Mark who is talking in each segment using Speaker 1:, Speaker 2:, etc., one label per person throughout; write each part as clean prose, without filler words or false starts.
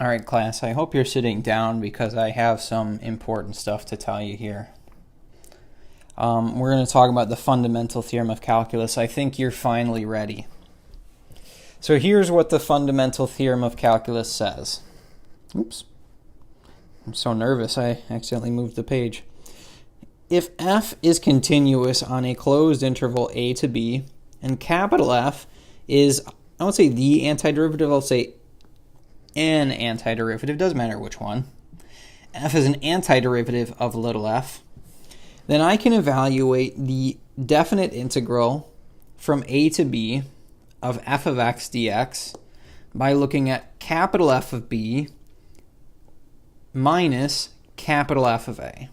Speaker 1: All right, class, I hope you're sitting down because I have some important stuff to tell you here. We're going to talk about the fundamental theorem of calculus. I think you're finally ready. So here's what the fundamental theorem of calculus says. Oops. I'm so nervous I accidentally moved the page. If f is continuous on a closed interval a to b, and capital F is, I won't say the antiderivative, I'll say an antiderivative, doesn't matter which one. F is an antiderivative of little f. Then I can evaluate the definite integral from a to b of f of x dx by looking at capital F of b minus capital F of a.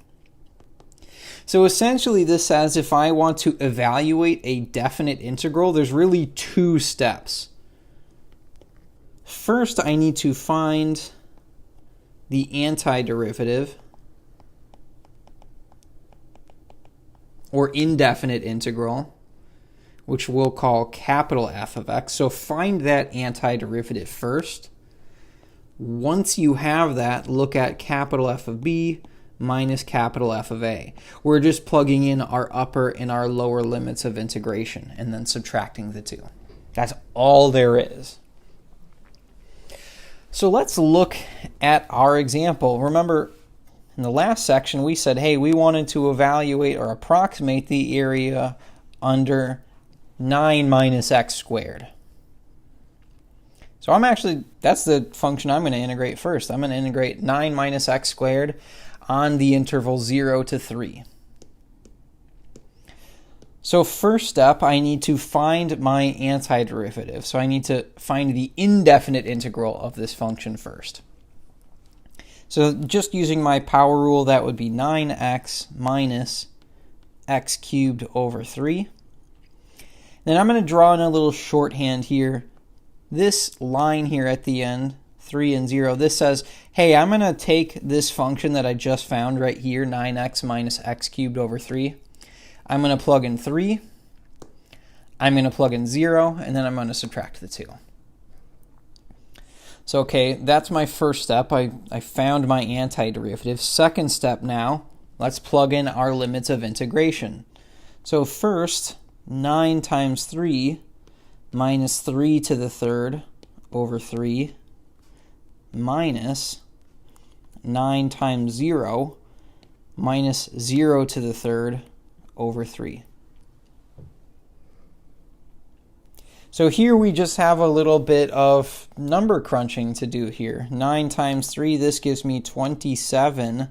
Speaker 1: So essentially this says if I want to evaluate a definite integral, there's really two steps. First, I need to find the antiderivative or indefinite integral, which we'll call capital F of x. So find that antiderivative first. Once you have that, look at capital F of b minus capital F of a. We're just plugging in our upper and our lower limits of integration and then subtracting the two. That's all there is. So let's look at our example. Remember, in the last section we said, hey, we wanted to evaluate or approximate the area under 9 minus x squared. So that's the function I'm going to integrate first. I'm going to integrate 9 minus x squared on the interval 0 to 3. So first step, I need to find my antiderivative. So I need to find the indefinite integral of this function first. So just using my power rule, that would be 9x minus x cubed over 3. Then I'm going to draw in a little shorthand here. This line here at the end, 3 and 0, this says, hey, I'm going to take this function that I just found right here, 9x minus x cubed over 3. I'm going to plug in 3. I'm going to plug in 0, and then I'm going to subtract the 2. So, okay, that's my first step. I found my antiderivative. Second step now, let's plug in our limits of integration. So first, 9 times 3 minus 3 to the third over 3 minus 9 times 0 minus 0 to the third over 3. So here we just have a little bit of number crunching to do here. 9 times 3, this gives me 27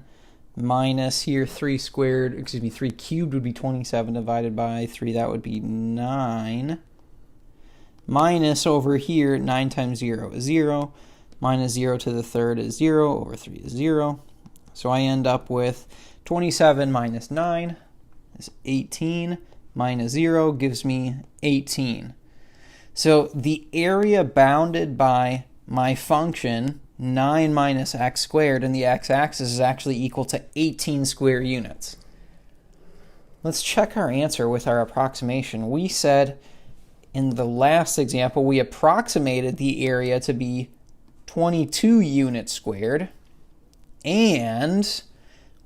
Speaker 1: minus here 3 cubed would be 27 divided by 3, that would be 9. Minus over here, 9 times 0 is 0, minus 0 to the third is 0, over 3 is 0. So I end up with 27 minus 9 is 18, minus 0 gives me 18. So the area bounded by my function, 9 minus x squared, and the x-axis is actually equal to 18 square units. Let's check our answer with our approximation. We said in the last example, we approximated the area to be 22 units squared, and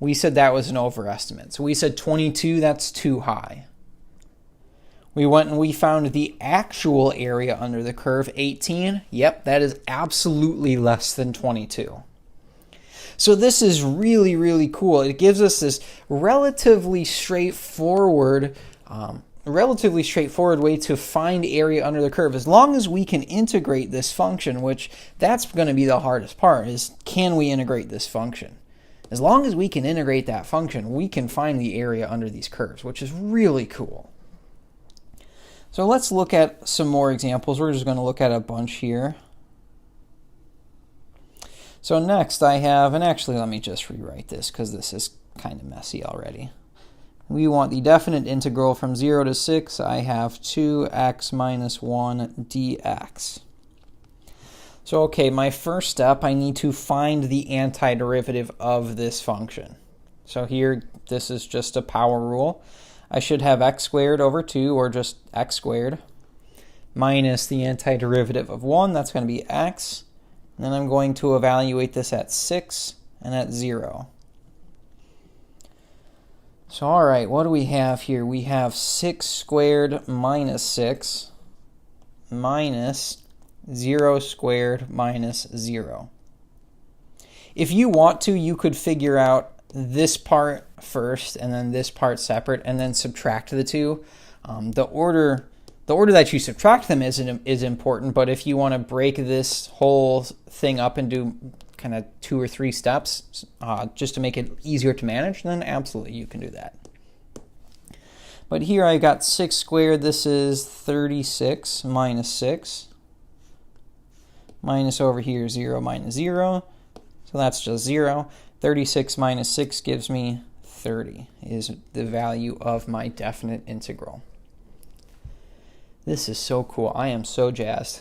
Speaker 1: we said that was an overestimate. So we said 22, that's too high. We went and we found the actual area under the curve, 18. Yep, that is absolutely less than 22. So this is really, really cool. It gives us this relatively straightforward way to find area under the curve. As long as we can integrate this function, which that's going to be the hardest part, is can we integrate this function? As long as we can integrate that function, we can find the area under these curves, which is really cool. So let's look at some more examples. We're just going to look at a bunch here. So next I have, and actually let me just rewrite this because this is kind of messy already. We want the definite integral from 0 to 6. I have 2x minus 1 dx. So okay, my first step, I need to find the antiderivative of this function. So here, this is just a power rule. I should have x squared over 2, or just x squared, minus the antiderivative of 1, that's going to be x, And then I'm going to evaluate this at 6 and at 0. So all right, what do we have here? We have 6 squared minus 6 minus 0 squared minus 0. If you want to, you could figure out this part first and then this part separate and then subtract the two. The order that you subtract them is important, but if you want to break this whole thing up into kind of 2 or 3 steps just to make it easier to manage, then absolutely you can do that. But here I got 6 squared. This is 36 minus 6. Minus over here 0 minus 0. So that's just 0. 36 minus 6 gives me 30 is the value of my definite integral. This is so cool. I am so jazzed.